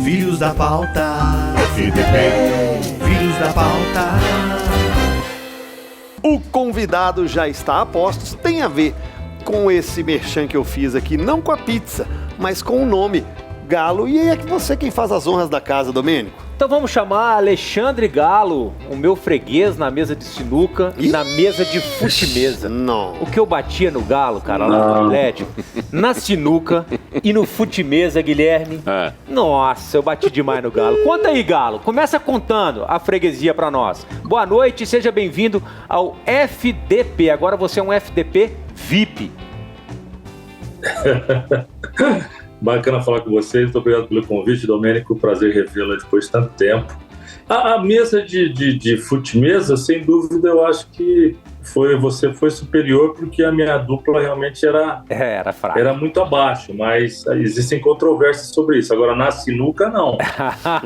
Filhos da Pauta, FDP, Filhos da Pauta. O convidado já está a postos, tem a ver com esse merchan que eu fiz aqui, não com a pizza, mas com o nome Galo. E é você quem faz as honras da casa, Domênico. Então vamos chamar Alexandre Galo, o meu freguês na mesa de sinuca e na mesa de fute-mesa. Não. O que eu batia no Galo, cara, lá no Atlético, na sinuca e no fute-mesa, Guilherme. Nossa, eu bati demais no Galo. Conta aí, Galo. Começa contando a freguesia pra nós. Boa noite, seja bem-vindo ao FDP. Agora você é um FDP VIP. Bacana falar com vocês, muito obrigado pelo convite, Domênico, prazer revê-la depois de tanto tempo. A mesa de fute-mesa, sem dúvida, eu acho que você foi superior, porque a minha dupla realmente era fraca. Era muito abaixo, mas existem controvérsias sobre isso. Agora, na sinuca, não.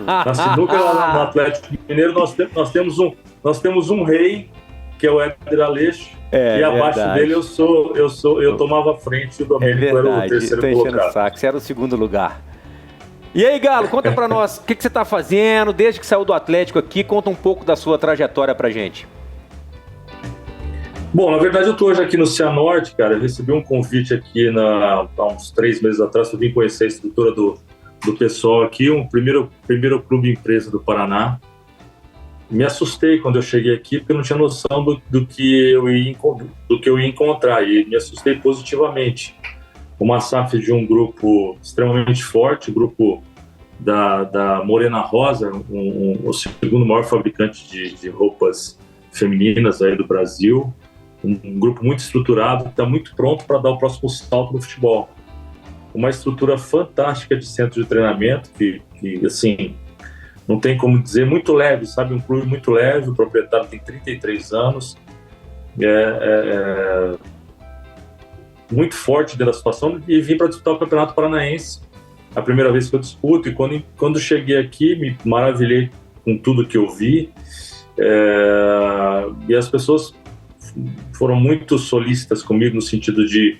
Na sinuca, lá no Atlético Mineiro, nós temos um rei, que é o Éder Aleixo, e abaixo dele eu tomava frente e o Domênico era o terceiro colocado. Saco, você era o segundo lugar. E aí, Galo, conta pra nós, o que você tá fazendo desde que saiu do Atlético aqui, conta um pouco da sua trajetória pra gente. Bom, na verdade eu tô hoje aqui no Cianorte, cara, eu recebi um convite aqui há uns 3 meses atrás, eu vim conhecer a estrutura do pessoal aqui, um primeiro clube empresa do Paraná. Me assustei quando eu cheguei aqui, porque eu não tinha noção do que eu ia encontrar, e me assustei positivamente. Uma SAF de um grupo extremamente forte, o grupo da Morena Rosa, o segundo maior fabricante de roupas femininas aí do Brasil, um grupo muito estruturado, que está muito pronto para dar o próximo salto no futebol. Uma estrutura fantástica de centro de treinamento, que assim, não tem como dizer, muito leve, sabe? Um clube muito leve, o proprietário tem 33 anos, muito forte dentro da situação, e vim para disputar o Campeonato Paranaense, a primeira vez que eu disputo, e quando cheguei aqui, me maravilhei com tudo que eu vi, e as pessoas foram muito solícitas comigo, no sentido de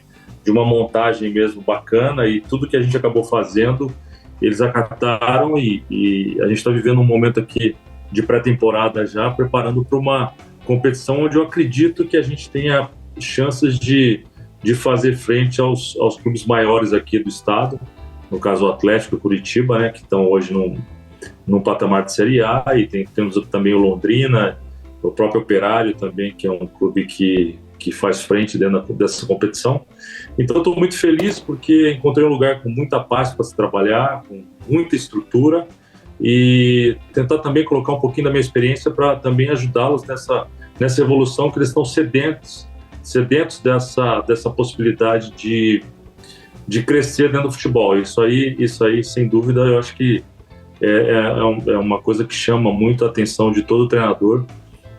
uma montagem mesmo bacana, e tudo que a gente acabou fazendo, eles acataram, e a gente está vivendo um momento aqui de pré-temporada já, preparando para uma competição onde eu acredito que a gente tenha chances de fazer frente aos clubes maiores aqui do estado, no caso o Atlético e Curitiba, né, que estão hoje num patamar de Série A, e temos também o Londrina, o próprio Operário também, que é um clube que faz frente dentro dessa competição. Então eu estou muito feliz porque encontrei um lugar com muita paz para se trabalhar, com muita estrutura, e tentar também colocar um pouquinho da minha experiência para também ajudá-los nessa evolução, que eles estão sedentos dessa possibilidade de crescer dentro do futebol. Isso aí, sem dúvida, eu acho que é uma coisa que chama muito a atenção de todo treinador,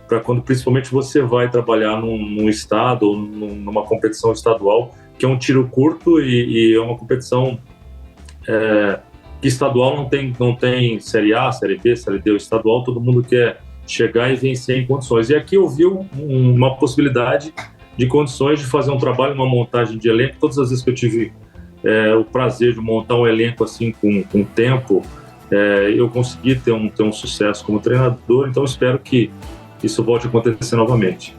para quando principalmente você vai trabalhar num estado ou numa competição estadual, que é um tiro curto e é uma competição que estadual não tem Série A, Série B, Série D. O estadual todo mundo quer chegar e vencer em condições. E aqui eu vi uma possibilidade de condições de fazer um trabalho, uma montagem de elenco. Todas as vezes que eu tive o prazer de montar um elenco assim com tempo, eu consegui ter um sucesso como treinador, então espero que isso volte a acontecer novamente.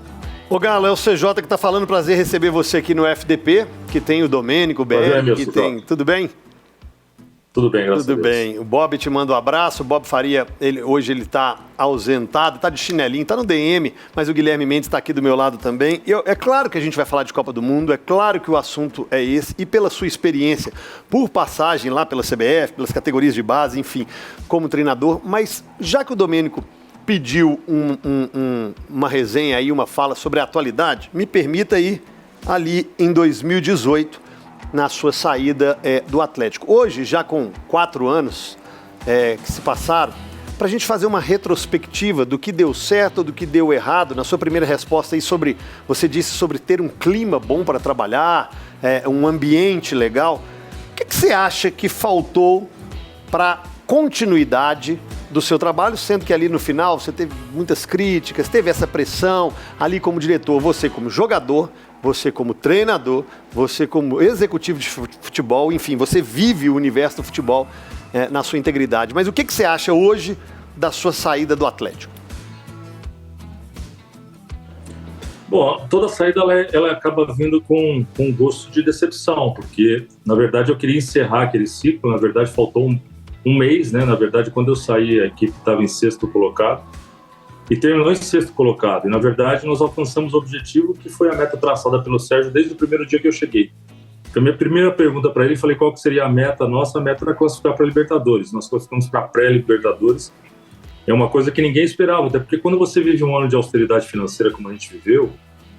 Ô Galo, é o CJ que está falando, prazer receber você aqui no FDP, que tem o Domênico, o BR, que tem... Tudo bem? Tudo bem, graças a Deus. Tudo bem. O Bob te manda um abraço. O Bob Faria, hoje ele está ausentado, está de chinelinho, está no DM, mas o Guilherme Mendes está aqui do meu lado também. É claro que a gente vai falar de Copa do Mundo, é claro que o assunto é esse, e pela sua experiência, por passagem lá pela CBF, pelas categorias de base, enfim, como treinador, mas já que o Domênico pediu uma resenha aí, uma fala sobre a atualidade, me permita ir ali em 2018, na sua saída do Atlético. Hoje, já com 4 anos que se passaram, para a gente fazer uma retrospectiva do que deu certo, do que deu errado, na sua primeira resposta aí você disse sobre ter um clima bom para trabalhar, um ambiente legal. O que você acha que faltou para continuidade do seu trabalho, sendo que ali no final você teve muitas críticas, teve essa pressão ali como diretor, você como jogador, você como treinador, você como executivo de futebol, enfim, você vive o universo do futebol na sua integridade. Mas o que você acha hoje da sua saída do Atlético? Bom, toda saída ela acaba vindo com gosto de decepção, porque, na verdade, eu queria encerrar aquele ciclo. Na verdade, faltou um mês, né? Na verdade, quando eu saí, a equipe estava em 6º colocado e terminou em 6º colocado. E, na verdade, nós alcançamos o objetivo que foi a meta traçada pelo Sérgio desde o primeiro dia que eu cheguei. A minha primeira pergunta para ele, falei qual que seria a meta nossa. A meta era classificar para a Libertadores. Nós classificamos para a pré-Libertadores. É uma coisa que ninguém esperava, até porque quando você vive um ano de austeridade financeira como a gente viveu,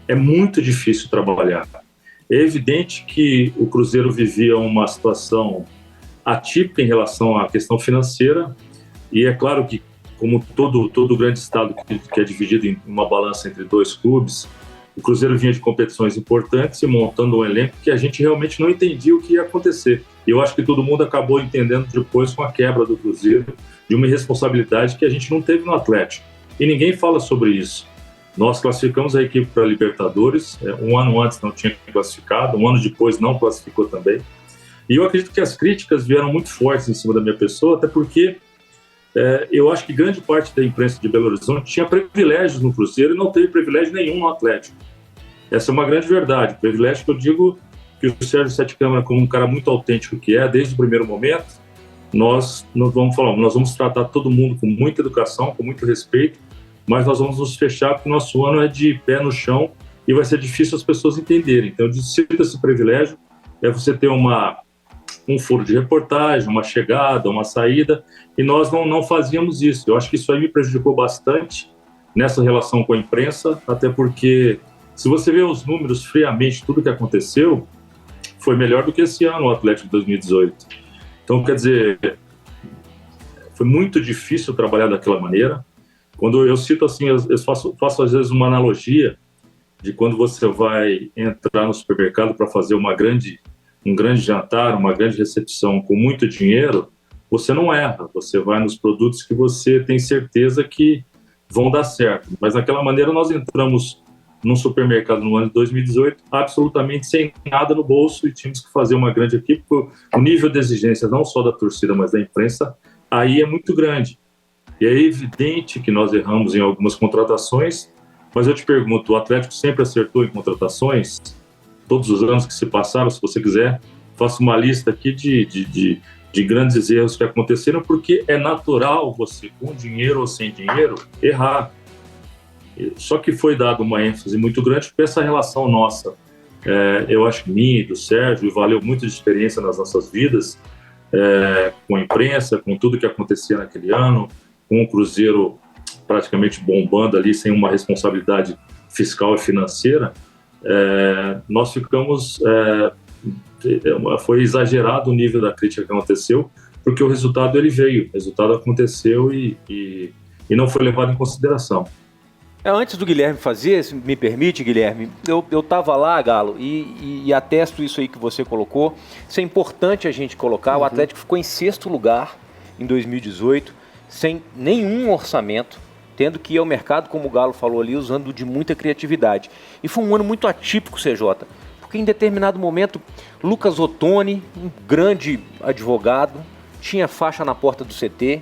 é muito difícil trabalhar. É evidente que o Cruzeiro vivia uma situação atípica em relação à questão financeira, e é claro que, como todo grande estado que é dividido em uma balança entre 2 clubes, o Cruzeiro vinha de competições importantes e montando um elenco que a gente realmente não entendia o que ia acontecer. E eu acho que todo mundo acabou entendendo depois com a quebra do Cruzeiro, de uma irresponsabilidade que a gente não teve no Atlético. E ninguém fala sobre isso. Nós classificamos a equipe para a Libertadores, um ano antes não tinha classificado, um ano depois não classificou também. E eu acredito que as críticas vieram muito fortes em cima da minha pessoa, até porque eu acho que grande parte da imprensa de Belo Horizonte tinha privilégios no Cruzeiro e não teve privilégio nenhum no Atlético. Essa é uma grande verdade. Privilégio que eu digo que o Sérgio Sete Câmara, como um cara muito autêntico que é, desde o primeiro momento, nós vamos tratar todo mundo com muita educação, com muito respeito, mas nós vamos nos fechar porque o nosso ano é de pé no chão e vai ser difícil as pessoas entenderem. Então, eu cito esse privilégio, é você ter um furo de reportagem, uma chegada, uma saída, e nós não fazíamos isso. Eu acho que isso aí me prejudicou bastante nessa relação com a imprensa, até porque, se você ver os números friamente, tudo que aconteceu foi melhor do que esse ano, o Atlético de 2018. Então, quer dizer, foi muito difícil trabalhar daquela maneira. Quando eu cito assim, eu faço às vezes uma analogia de quando você vai entrar no supermercado para fazer um grande jantar, uma grande recepção com muito dinheiro, você não erra, você vai nos produtos que você tem certeza que vão dar certo. Mas daquela maneira nós entramos num supermercado no ano de 2018, absolutamente sem nada no bolso, e tínhamos que fazer uma grande equipe. O nível de exigência, não só da torcida, mas da imprensa, aí é muito grande. E é evidente que nós erramos em algumas contratações, mas eu te pergunto, o Atlético sempre acertou em contratações? Todos os anos que se passaram, se você quiser, faça uma lista aqui de grandes erros que aconteceram, porque é natural você, com dinheiro ou sem dinheiro, errar. Só que foi dada uma ênfase muito grande por essa relação nossa. Eu acho que minha e do Sérgio, e valeu muito de experiência nas nossas vidas, com a imprensa, com tudo que acontecia naquele ano, com o Cruzeiro praticamente bombando ali, sem uma responsabilidade fiscal e financeira, nós ficamos... foi exagerado o nível da crítica que aconteceu, porque o resultado ele veio, o resultado aconteceu e não foi levado em consideração. Antes do Guilherme fazer, se me permite, Guilherme, eu estava lá, Galo, e atesto isso aí que você colocou. Isso é importante a gente colocar. O Atlético ficou em 6º lugar em 2018, sem nenhum orçamento, tendo que ir ao mercado, como o Galo falou ali, usando de muita criatividade. E foi um ano muito atípico, CJ, porque em determinado momento, Lucas Ottoni, um grande advogado, tinha faixa na porta do CT,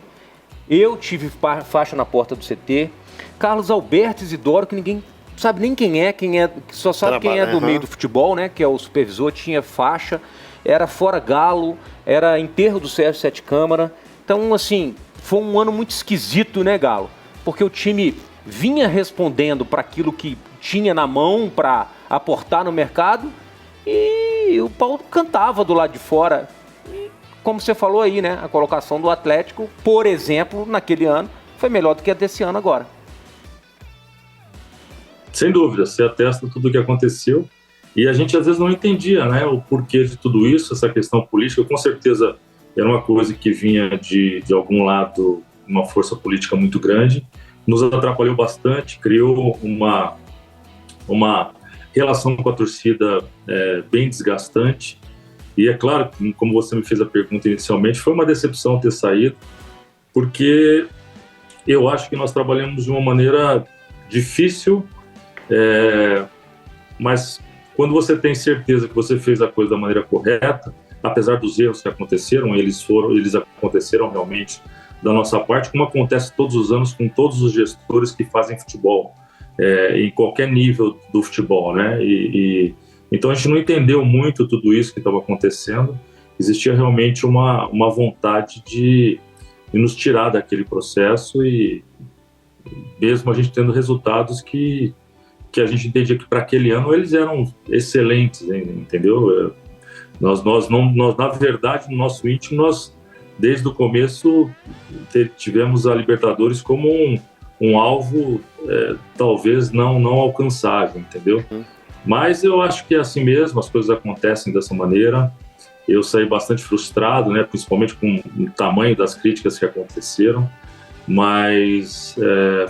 eu tive faixa na porta do CT, Carlos Alberto Isidoro, que ninguém sabe nem quem é, só sabe quem é do meio do futebol, né? Que é o supervisor, tinha faixa, era fora Galo, era enterro do Sérgio Sete Câmara. Então, assim, foi um ano muito esquisito, né, Galo? Porque o time vinha respondendo para aquilo que tinha na mão para aportar no mercado e o Paulo cantava do lado de fora. E, como você falou aí, né? A colocação do Atlético, por exemplo, naquele ano, foi melhor do que a desse ano agora. Sem dúvida, você atesta tudo o que aconteceu e a gente às vezes não entendia, né, o porquê de tudo isso, essa questão política. Com certeza era uma coisa que vinha de algum lado, uma força política muito grande, nos atrapalhou bastante, criou uma relação com a torcida bem desgastante. E é claro, como você me fez a pergunta inicialmente, foi uma decepção ter saído, porque eu acho que nós trabalhamos de uma maneira difícil, mas quando você tem certeza que você fez a coisa da maneira correta, apesar dos erros que aconteceram, eles aconteceram realmente da nossa parte, como acontece todos os anos com todos os gestores que fazem futebol, em qualquer nível do futebol, né? Então a gente não entendeu muito tudo isso que estava acontecendo. Existia realmente uma vontade de nos tirar daquele processo, e mesmo a gente tendo resultados que a gente entendia que para aquele ano eles eram excelentes, entendeu? Nós, na verdade, no nosso íntimo, nós, desde o começo, tivemos a Libertadores como um alvo talvez não alcançável, entendeu? Mas eu acho que é assim mesmo, as coisas acontecem dessa maneira. Eu saí bastante frustrado, né, principalmente com o tamanho das críticas que aconteceram, mas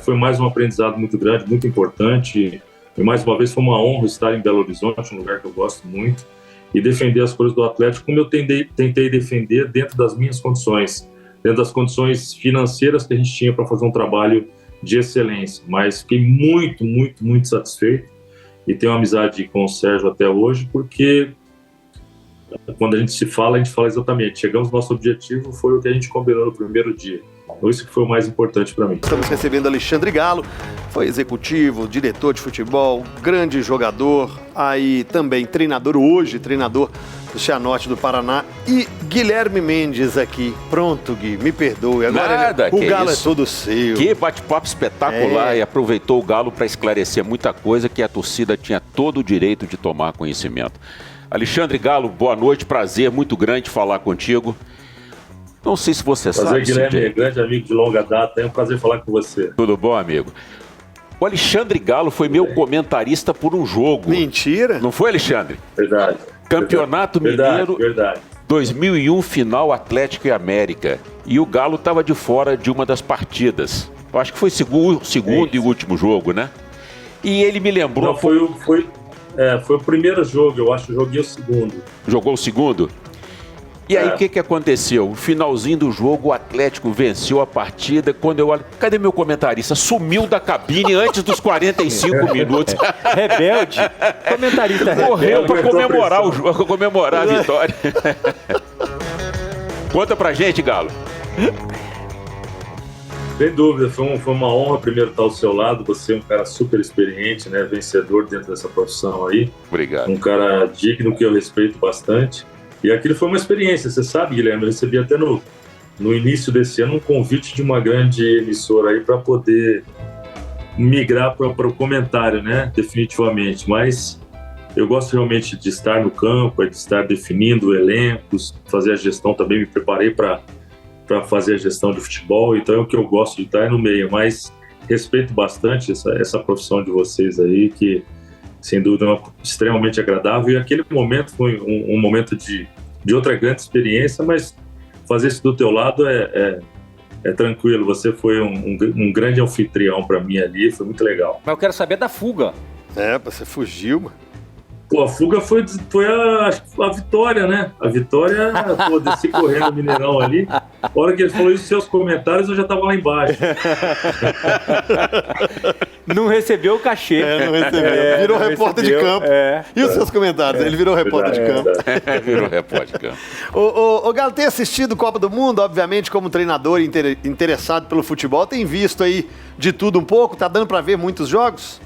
foi mais um aprendizado muito grande, muito importante, e mais uma vez foi uma honra estar em Belo Horizonte, um lugar que eu gosto muito, e defender as cores do Atlético como eu tentei defender dentro das minhas condições, dentro das condições financeiras que a gente tinha para fazer um trabalho de excelência. Mas fiquei muito, muito, muito satisfeito, e tenho uma amizade com o Sérgio até hoje, porque quando a gente fala exatamente, chegamos ao nosso objetivo, foi o que a gente combinou no primeiro dia. Então isso que foi o mais importante para mim. Estamos recebendo Alexandre Galo, foi executivo, diretor de futebol, grande jogador, aí também treinador hoje, treinador do Cianorte do Paraná, e Guilherme Mendes aqui. Pronto, Gui, me perdoe. Agora o Galo é todo seu. Que bate-papo espetacular, e aproveitou o Galo para esclarecer muita coisa que a torcida tinha todo o direito de tomar conhecimento. Alexandre Galo, boa noite, prazer muito grande falar contigo. Não sei se você sabe, Guilherme, grande amigo de longa data, é um prazer falar com você. Tudo bom, amigo? O Alexandre Galo foi meu comentarista por um jogo. Mentira? Não foi, Alexandre? Verdade. Campeonato Mineiro, 2001, final Atlético e América. E o Galo estava de fora de uma das partidas. Eu acho que foi o segundo e último jogo, né? E ele me lembrou... Não, foi o primeiro jogo, eu acho que joguei o segundo. Jogou o segundo? E aí, o que aconteceu? No finalzinho do jogo, o Atlético venceu a partida. Quando eu olho, cadê meu comentarista? Sumiu da cabine antes dos 45 minutos. Rebelde. Comentarista correu para comemorar o jogo, comemorar a vitória. Conta pra gente, Galo. Sem dúvida, foi uma honra primeiro estar ao seu lado. Você é um cara super experiente, né? Vencedor dentro dessa profissão aí. Obrigado. Um cara digno que eu respeito bastante. E aquilo foi uma experiência, você sabe, Guilherme, eu recebi até no início desse ano um convite de uma grande emissora aí para poder migrar para o comentário, né, definitivamente. Mas eu gosto realmente de estar no campo, de estar definindo elencos, fazer a gestão também, me preparei para fazer a gestão de futebol, então é o que eu gosto de estar no meio, mas respeito bastante essa profissão de vocês aí, que sem dúvida é extremamente agradável, e aquele momento foi um momento de outra grande experiência, mas fazer isso do teu lado é tranquilo. Você foi um grande anfitrião para mim ali, foi muito legal. Mas eu quero saber da fuga. Você fugiu, mano. Pô, a fuga foi a vitória, né? A vitória, desci correndo no Mineirão ali. A hora que ele falou isso, seus comentários, eu já tava lá embaixo. Não recebeu o cachê. Não recebeu. Virou repórter de campo. E os seus comentários? Ele virou repórter de campo. Virou repórter de campo. O Galo tem assistido Copa do Mundo, obviamente, como treinador interessado pelo futebol. Tem visto aí de tudo um pouco? Tá dando para ver muitos jogos?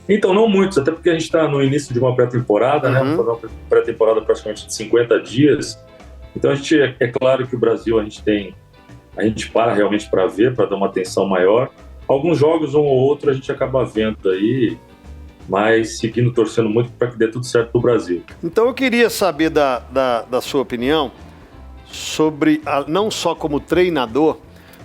Então, não muitos, até porque a gente está no início de uma pré-temporada, né? Uma pré-temporada praticamente de 50 dias. Então, é claro que o Brasil a gente para realmente para ver, para dar uma atenção maior. Alguns jogos, um ou outro, a gente acaba vendo aí, mas seguindo, torcendo muito para que dê tudo certo para o Brasil. Então, eu queria saber da sua opinião sobre, não só como treinador,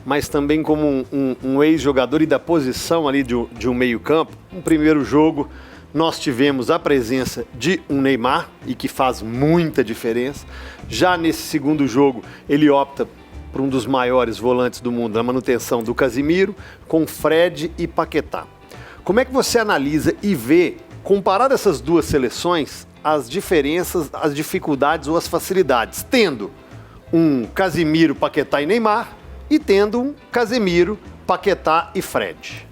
mas também como um ex-jogador e da posição ali de um meio-campo. No primeiro jogo, nós tivemos a presença de um Neymar, e que faz muita diferença. Já nesse segundo jogo, ele opta por um dos maiores volantes do mundo na manutenção do Casimiro, com Fred e Paquetá. Como é que você analisa e vê, comparado essas duas seleções, as diferenças, as dificuldades ou as facilidades, tendo um Casimiro, Paquetá e Neymar, e tendo um Casemiro, Paquetá e Fred?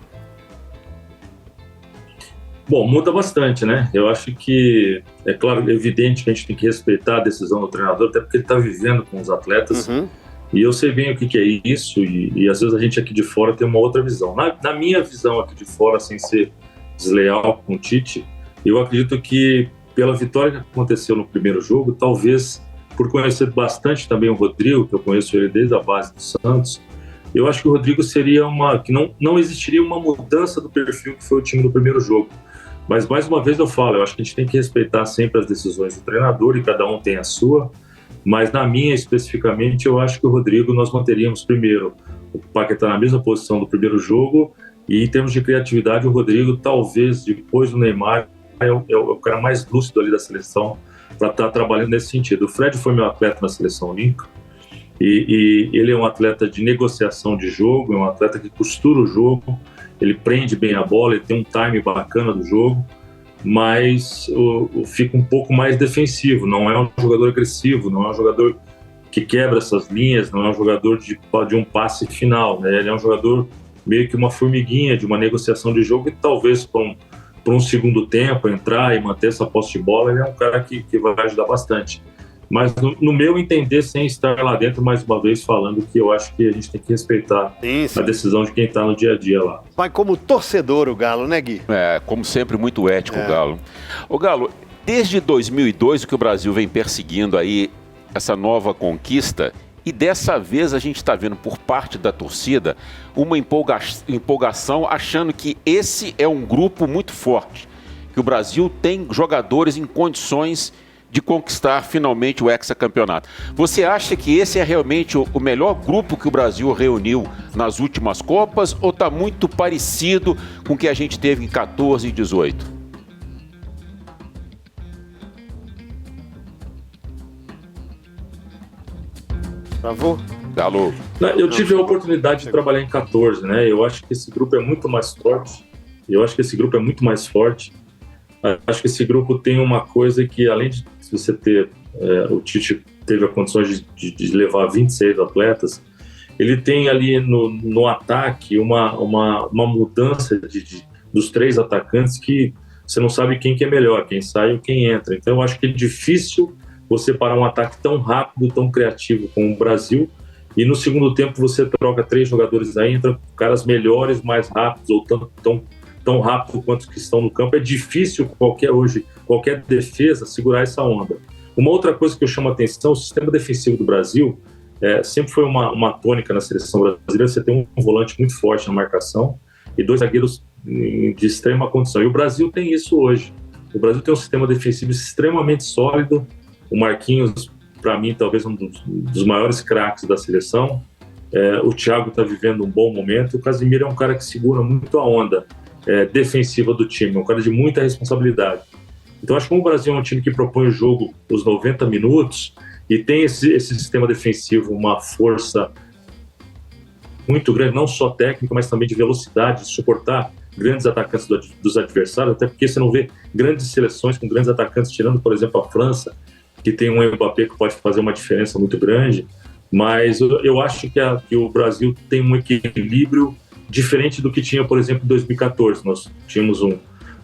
Bom, muda bastante, né? Eu acho que, é claro, é evidente que a gente tem que respeitar a decisão do treinador, até porque ele está vivendo com os atletas. E eu sei bem o que é isso, e às vezes a gente aqui de fora tem uma outra visão. Na minha visão aqui de fora, sem ser desleal com o Tite, eu acredito que pela vitória que aconteceu no primeiro jogo, talvez por conhecer bastante também o Rodrigo, que eu conheço ele desde a base do Santos, eu acho que o Rodrigo seria que não existiria uma mudança do perfil que foi o time do primeiro jogo. Mas, mais uma vez eu falo, eu acho que a gente tem que respeitar sempre as decisões do treinador e cada um tem a sua, mas na minha especificamente eu acho que o Rodrigo nós manteríamos primeiro o Paquetá na mesma posição do primeiro jogo, e em termos de criatividade o Rodrigo talvez depois do Neymar é o cara mais lúcido ali da seleção para estar trabalhando nesse sentido. O Fred foi meu atleta na seleção olímpica e ele é um atleta de negociação de jogo, é um atleta que costura o jogo, ele prende bem a bola, ele tem um time bacana do jogo, mas fica um pouco mais defensivo, não é um jogador agressivo, não é um jogador que quebra essas linhas, não é um jogador de um passe final, né? Ele é um jogador meio que uma formiguinha de uma negociação de jogo, e talvez para um segundo tempo entrar e manter essa posse de bola, ele é um cara que vai ajudar bastante. Mas no meu entender, sem estar lá dentro, mais uma vez falando que eu acho que a gente tem que respeitar a decisão de quem está no dia a dia lá. Vai como torcedor o Galo, né, Gui? Como sempre, muito ético o Galo. O Galo, desde 2002 o que o Brasil vem perseguindo aí essa nova conquista, e dessa vez a gente está vendo por parte da torcida uma empolgação, achando que esse é um grupo muito forte, que o Brasil tem jogadores em condições de conquistar finalmente o hexacampeonato. Você acha que esse é realmente o melhor grupo que o Brasil reuniu nas últimas Copas, ou está muito parecido com o que a gente teve em 14 e 18? Travou? Alô? Eu tive a oportunidade de trabalhar em 14, né? Eu acho que esse grupo é muito mais forte. Acho que esse grupo tem uma coisa que, além de você ter... o Tite teve a condição de levar 26 atletas, ele tem ali no ataque uma mudança dos 3 atacantes que você não sabe quem que é melhor, quem sai ou quem entra. Então eu acho que é difícil você parar um ataque tão rápido, tão criativo como o Brasil, e no segundo tempo você troca 3 jogadores aí, entram caras melhores, mais rápidos, ou tão rápido quanto os que estão no campo. É difícil qualquer defesa segurar essa onda. Uma outra coisa que eu chamo a atenção, o sistema defensivo do Brasil sempre foi uma tônica na seleção brasileira. Você tem um volante muito forte na marcação e 2 zagueiros de extrema condição. E o Brasil tem isso hoje. O Brasil tem um sistema defensivo extremamente sólido. O Marquinhos, para mim, talvez um dos maiores craques da seleção. O Thiago está vivendo um bom momento. O Casemiro é um cara que segura muito a onda defensiva do time, um cara de muita responsabilidade. Então acho que como o Brasil é um time que propõe o jogo os 90 minutos e tem esse sistema defensivo, uma força muito grande, não só técnica, mas também de velocidade, de suportar grandes atacantes dos adversários, até porque você não vê grandes seleções com grandes atacantes, tirando, por exemplo, a França, que tem um Mbappé que pode fazer uma diferença muito grande, mas eu acho que o Brasil tem um equilíbrio diferente do que tinha, por exemplo, em 2014. Nós tínhamos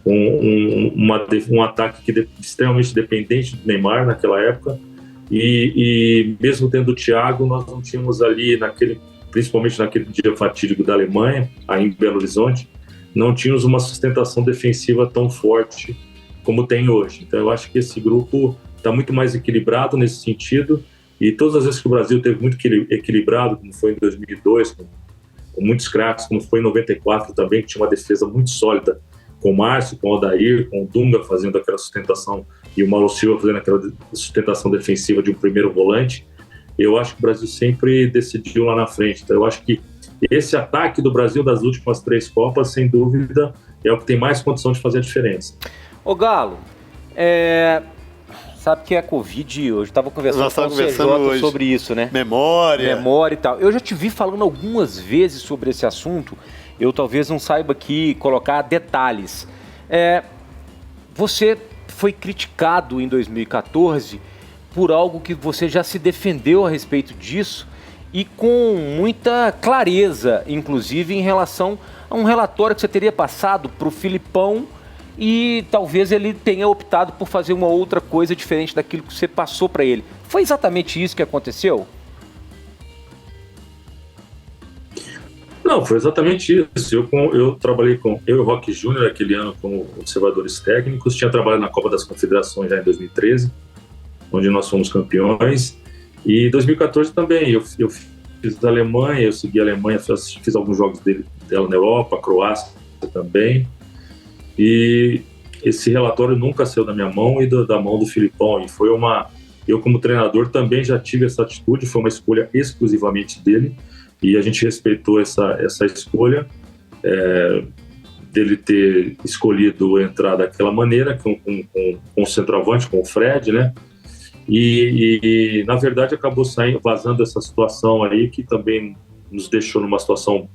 um ataque extremamente dependente do Neymar naquela época, e mesmo tendo o Thiago, nós não tínhamos ali, principalmente naquele dia fatídico da Alemanha, aí em Belo Horizonte, não tínhamos uma sustentação defensiva tão forte como tem hoje. Então eu acho que esse grupo está muito mais equilibrado nesse sentido, e todas as vezes que o Brasil teve muito equilibrado, como foi em 2002, com muitos craques, como foi em 94 também, que tinha uma defesa muito sólida, com o Márcio, com o Odair, com o Dunga fazendo aquela sustentação e o Paulo Silva fazendo aquela sustentação defensiva de um primeiro volante. Eu acho que o Brasil sempre decidiu lá na frente. Então eu acho que esse ataque do Brasil das últimas 3 Copas, sem dúvida, é o que tem mais condição de fazer a diferença. Ô Galo, sabe que é a Covid, hoje estava conversando com o CJ sobre isso, né? Memória e tal. Eu já te vi falando algumas vezes sobre esse assunto, eu talvez não saiba aqui colocar detalhes. Você foi criticado em 2014 por algo que você já se defendeu a respeito disso, e com muita clareza, inclusive em relação a um relatório que você teria passado para o Filipão e talvez ele tenha optado por fazer uma outra coisa diferente daquilo que você passou para ele. Foi exatamente isso que aconteceu? Não, foi exatamente isso. Eu trabalhei eu e o Roque Júnior aquele ano como observadores técnicos, tinha trabalhado na Copa das Confederações já em 2013, onde nós fomos campeões, e em 2014 também, eu fiz a Alemanha, eu segui a Alemanha, fiz alguns jogos dela na Europa, a Croácia também, e esse relatório nunca saiu da minha mão e da mão do Filipão, e eu como treinador também já tive essa atitude, foi uma escolha exclusivamente dele, e a gente respeitou essa escolha, dele ter escolhido entrar daquela maneira, com o centroavante, com o Fred, né? E na verdade acabou vazando essa situação aí, que também nos deixou numa situação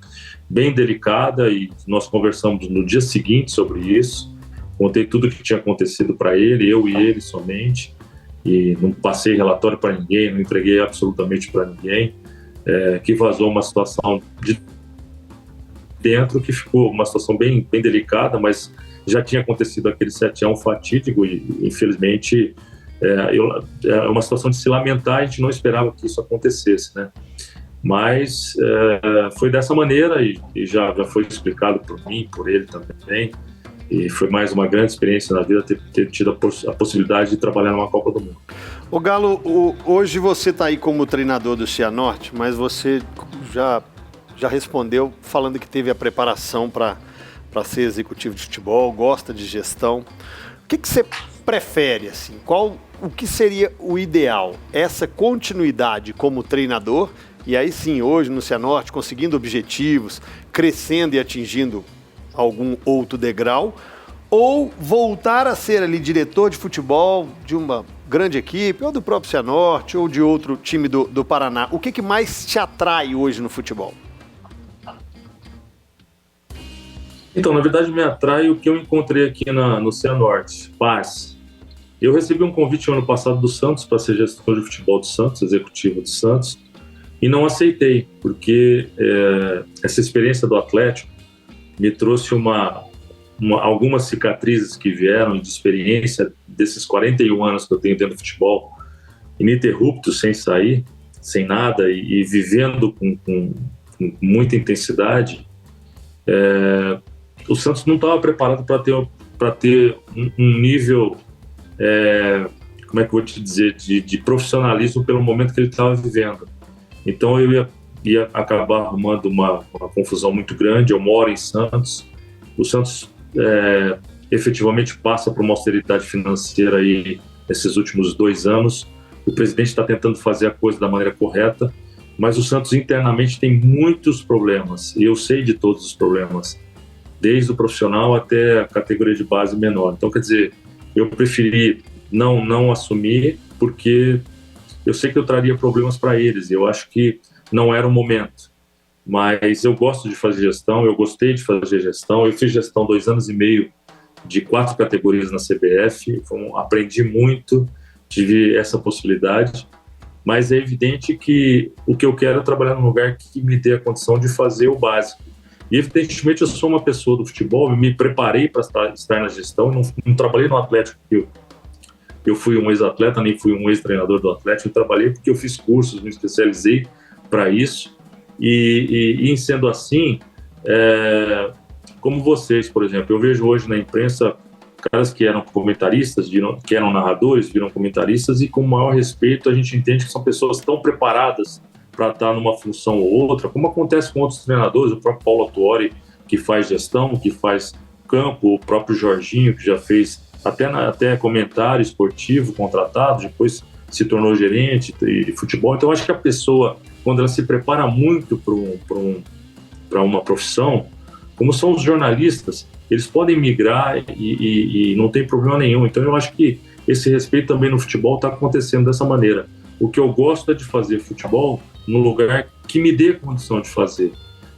bem delicada, e nós conversamos no dia seguinte sobre isso, contei tudo o que tinha acontecido para ele, eu e ele somente, e não passei relatório para ninguém, não entreguei absolutamente para ninguém, que vazou uma situação de dentro, que ficou uma situação bem, bem delicada, mas já tinha acontecido aquele 7-1 fatídico e infelizmente é uma situação de se lamentar, a gente não esperava que isso acontecesse, né? Mas foi dessa maneira e já foi explicado por mim, por ele também, e foi mais uma grande experiência na vida ter tido a possibilidade de trabalhar numa Copa do Mundo. Ô Galo, hoje você está aí como treinador do Cianorte, mas você já respondeu falando que teve a preparação para ser executivo de futebol, gosta de gestão. O que você prefere, assim? O que seria o ideal? Essa continuidade como treinador, e aí sim, hoje no Cianorte, conseguindo objetivos, crescendo e atingindo algum outro degrau, ou voltar a ser ali diretor de futebol de uma grande equipe, ou do próprio Cianorte, ou de outro time do Paraná. O que mais te atrai hoje no futebol? Então, na verdade, me atrai o que eu encontrei aqui no Cianorte, paz. Eu recebi um convite no ano passado do Santos para ser gestor de futebol do Santos, executivo do Santos, e não aceitei, porque essa experiência do Atlético me trouxe algumas cicatrizes que vieram de experiência desses 41 anos que eu tenho dentro do futebol, ininterrupto, sem sair, sem nada, e vivendo com muita intensidade. O Santos não estava preparado para ter um nível, como é que eu vou te dizer, de profissionalismo pelo momento que ele estava vivendo. Então eu ia acabar arrumando uma confusão muito grande. Eu moro em Santos, o Santos efetivamente passa por uma austeridade financeira aí nesses últimos 2 anos. O presidente está tentando fazer a coisa da maneira correta, mas o Santos internamente tem muitos problemas, e eu sei de todos os problemas, desde o profissional até a categoria de base menor. Então, quer dizer, eu preferi não assumir, porque eu sei que eu traria problemas para eles, e eu acho que não era o momento. Mas eu gosto de fazer gestão, eu gostei de fazer gestão, eu fiz gestão 2 anos e meio de 4 categorias na CBF, aprendi muito, tive essa possibilidade, mas é evidente que o que eu quero é trabalhar num lugar que me dê a condição de fazer o básico. E evidentemente eu sou uma pessoa do futebol, me preparei para estar na gestão, não trabalhei no Atlético porque eu fui um ex-atleta, nem fui um ex-treinador do Atlético, eu trabalhei porque eu fiz cursos, me especializei para isso, e em sendo assim, como vocês, por exemplo, eu vejo hoje na imprensa caras que eram comentaristas, que eram narradores, viram comentaristas, e com o maior respeito a gente entende que são pessoas tão preparadas para estar numa função ou outra, como acontece com outros treinadores, o próprio Paulo Autuori, que faz gestão, que faz campo, o próprio Jorginho, que já fez até comentário esportivo contratado, depois se tornou gerente de futebol. Então, acho que a pessoa, quando ela se prepara muito para uma profissão, como são os jornalistas, eles podem migrar e não tem problema nenhum. Então, eu acho que esse respeito também no futebol está acontecendo dessa maneira. O que eu gosto é de fazer futebol num lugar que me dê condição de fazer.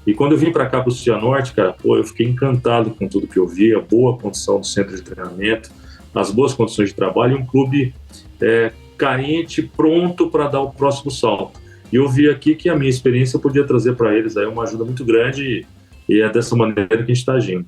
E quando eu vim para cá, para o Cianorte, cara, eu fiquei encantado com tudo que eu vi, a boa condição do centro de treinamento, as boas condições de trabalho, e um clube carente, pronto para dar o próximo salto. E eu vi aqui que a minha experiência podia trazer para eles aí uma ajuda muito grande, e é dessa maneira que a gente está agindo.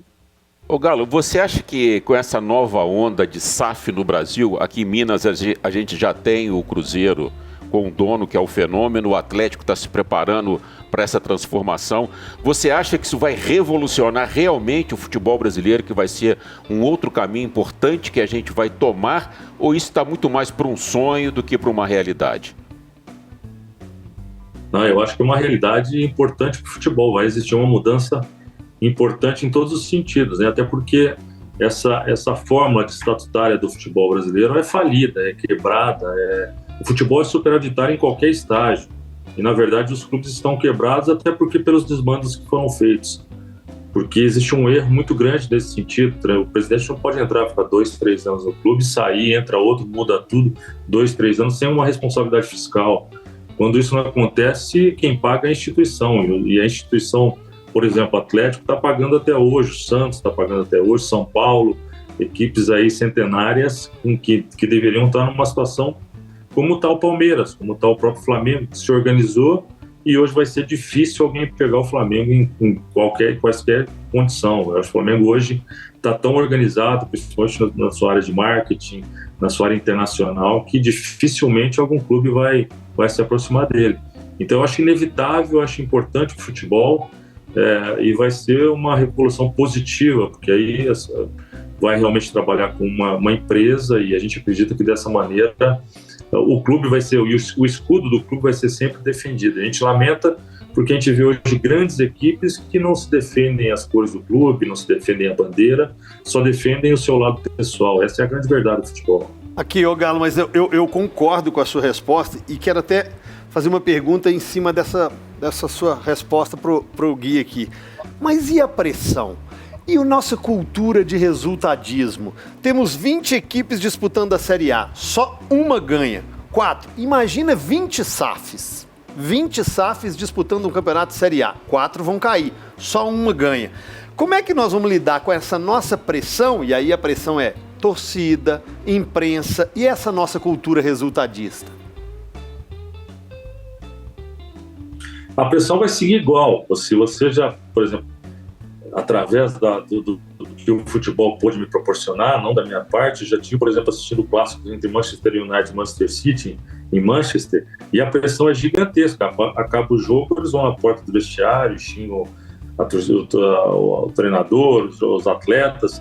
Ô Galo, você acha que com essa nova onda de SAF no Brasil, aqui em Minas a gente já tem o Cruzeiro com um dono que é o Fenômeno, o Atlético está se preparando para essa transformação. Você acha que isso vai revolucionar realmente o futebol brasileiro, que vai ser um outro caminho importante que a gente vai tomar, ou isso está muito mais para um sonho do que para uma realidade? Não, eu acho que é uma realidade importante para o futebol. Vai existir uma mudança importante em todos os sentidos, né? Até porque essa fórmula estatutária do futebol brasileiro é falida, é quebrada. O futebol é superavitário em qualquer estágio. E, na verdade, os clubes estão quebrados até porque pelos desmandos que foram feitos. Porque existe um erro muito grande nesse sentido. O presidente não pode entrar, ficar 2, 3 anos no clube, sair, entra outro, muda tudo, 2, 3 anos, sem uma responsabilidade fiscal. Quando isso não acontece, quem paga é a instituição. E a instituição, por exemplo, o Atlético está pagando até hoje, o Santos está pagando até hoje, São Paulo, equipes aí centenárias que deveriam estar numa situação como está o Palmeiras, como está o próprio Flamengo, que se organizou, e hoje vai ser difícil alguém pegar o Flamengo em quaisquer condição. Eu acho que o Flamengo hoje está tão organizado, principalmente na sua área de marketing, na sua área internacional, que dificilmente algum clube vai se aproximar dele. Então eu acho inevitável, eu acho importante o futebol, e vai ser uma revolução positiva, porque aí vai realmente trabalhar com uma empresa, e a gente acredita que dessa maneira o clube vai ser, o escudo do clube vai ser sempre defendido. A gente lamenta porque a gente vê hoje grandes equipes que não se defendem as cores do clube, não se defendem a bandeira, só defendem o seu lado pessoal. Essa é a grande verdade do futebol. Aqui, ô Galo, mas eu concordo com a sua resposta e quero até fazer uma pergunta em cima dessa sua resposta pro Gui aqui. Mas e a pressão? E a nossa cultura de resultadismo? Temos 20 equipes disputando a Série A, só uma ganha. 4. Imagina 20 SAFs. 20 SAFs disputando um campeonato de Série A. 4 vão cair, só uma ganha. Como é que nós vamos lidar com essa nossa pressão? E aí a pressão é torcida, imprensa e essa nossa cultura resultadista. A pressão vai seguir igual. Se você já, por exemplo, através do que o futebol pôde me proporcionar, não da minha parte, já tive, por exemplo, assistido o clássico entre Manchester United e Manchester City em Manchester, e a pressão é gigantesca. Acaba o jogo, eles vão na porta do vestiário, xingam o treinador, os atletas,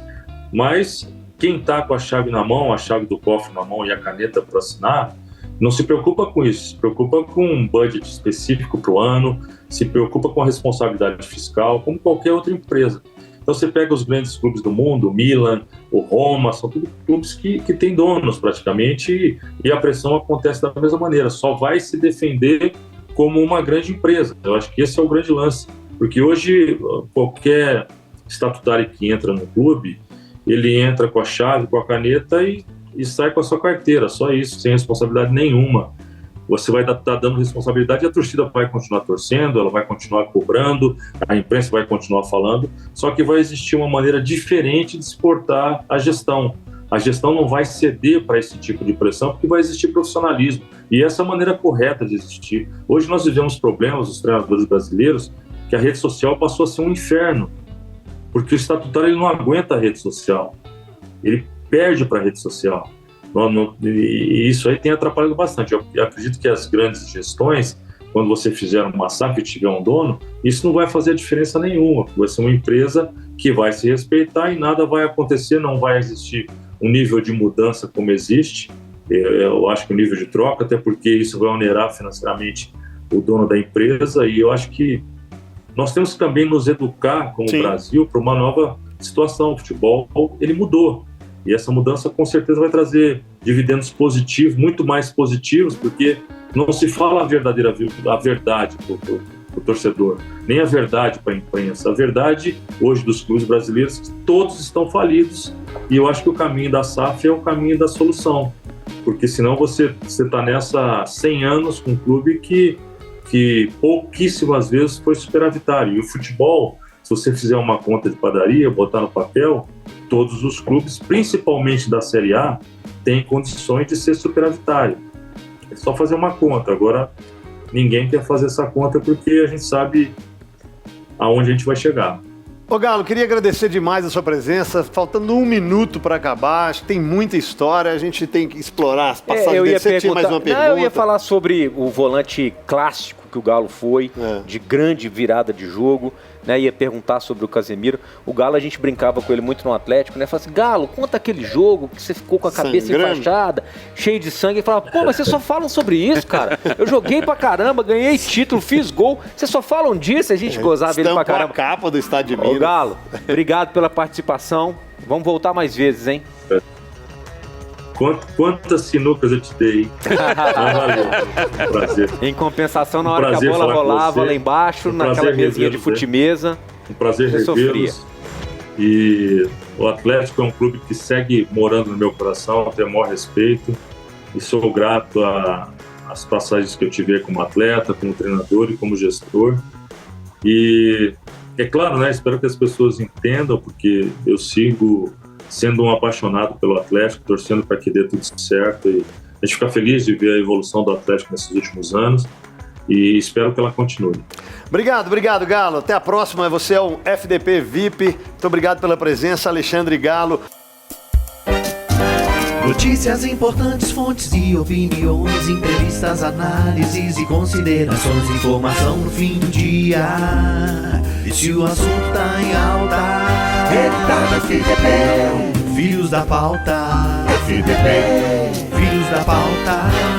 mas quem está com a chave na mão, a chave do cofre na mão e a caneta para assinar, não se preocupa com isso, se preocupa com um budget específico para o ano, se preocupa com a responsabilidade fiscal, como qualquer outra empresa. Então você pega os grandes clubes do mundo, o Milan, o Roma, são todos clubes que têm donos praticamente, e a pressão acontece da mesma maneira, só vai se defender como uma grande empresa. Eu acho que esse é o grande lance, porque hoje qualquer estatutário que entra no clube, ele entra com a chave, com a caneta e sai com a sua carteira, só isso, sem responsabilidade nenhuma. Você vai estar dando responsabilidade e a torcida vai continuar torcendo, ela vai continuar cobrando, a imprensa vai continuar falando, só que vai existir uma maneira diferente de exportar a gestão. A gestão não vai ceder para esse tipo de pressão porque vai existir profissionalismo. E essa é a maneira correta de existir. Hoje nós vivemos problemas, os treinadores brasileiros, que a rede social passou a ser um inferno, porque o estatutário ele não aguenta a rede social. Ele perde para a rede social. E isso aí tem atrapalhado bastante. Eu acredito que as grandes gestões, quando você fizer uma SAF e tiver um dono, isso não vai fazer diferença nenhuma. Vai ser uma empresa que vai se respeitar e nada vai acontecer, não vai existir um nível de mudança como existe. Eu acho que o nível de troca, até porque isso vai onerar financeiramente o dono da empresa, e eu acho que nós temos que também nos educar como Brasil para uma nova situação. O futebol, ele mudou. E essa mudança com certeza vai trazer dividendos positivos, muito mais positivos, porque não se fala a verdade para o torcedor, nem a verdade para a imprensa. A verdade hoje dos clubes brasileiros, todos estão falidos, e eu acho que o caminho da SAF é o caminho da solução, porque senão você está nessa 100 anos com um clube que pouquíssimas vezes foi superavitário. E o futebol, se você fizer uma conta de padaria, botar no papel, todos os clubes, principalmente da Série A, têm condições de ser superavitário. É só fazer uma conta. Agora, ninguém quer fazer essa conta porque a gente sabe aonde a gente vai chegar. Ô Galo, queria agradecer demais a sua presença. Faltando 1 minuto para acabar, acho que tem muita história, a gente tem que explorar as passagens dele. Você tinha mais uma pergunta? Não, eu ia falar sobre o volante clássico que o Galo foi, de grande virada de jogo, né? Ia perguntar sobre o Casemiro. O Galo, a gente brincava com ele muito no Atlético, né? Falava assim, Galo, conta aquele jogo que você ficou com a cabeça enfaixada, cheio de sangue. E falava, pô, mas vocês só falam sobre isso, cara. Eu joguei pra caramba, ganhei título, fiz gol. Vocês só falam disso, a gente gozava ele pra caramba. A capa do Estádio de Minas. Ô Galo, obrigado pela participação. Vamos voltar mais vezes, hein? Quantas sinucas eu te dei, hein? Valeu. Prazer. Em compensação, na hora que a bola rolava lá embaixo, naquela mesinha de fute-mesa, um prazer revê-los. E o Atlético é um clube que segue morando no meu coração, tenho o maior respeito e sou grato às passagens que eu tive como atleta, como treinador e como gestor. E é claro, né? Espero que as pessoas entendam, porque eu sigo sendo um apaixonado pelo Atlético, torcendo para que dê tudo certo. E a gente fica feliz de ver a evolução do Atlético nesses últimos anos e espero que ela continue. Obrigado, Galo. Até a próxima. Você é um FDP VIP. Muito obrigado pela presença, Alexandre Galo. Notícias importantes, fontes e opiniões, entrevistas, análises e considerações, informação no fim do dia. E se o assunto tá em alta, ele tá no FDP, Filhos da Pauta. FDP, Filhos da Pauta.